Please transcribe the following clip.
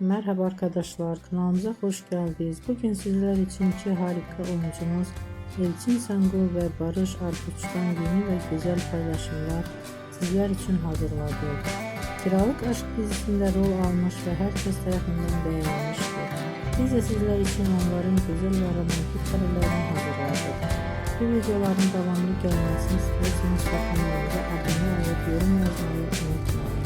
Merhaba arkadaşlar, kanalımıza hoş geldiniz. Bugün sizler için iki harika oyuncumuz Elçin Sangul ve Barış Arduç'tan yeni ve güzel paylaşımlar sizler için hazırladık. Kiralık Aşk dizisinde rol almış ve herkes tarafından beğenilmiştir. Biz de sizler için onların güzel ve romantik karelerini hazırladık. Bu videoların devamlı gelmesini istiyorsanız kanalımıza abone olup yorum yazmayı unutmayın.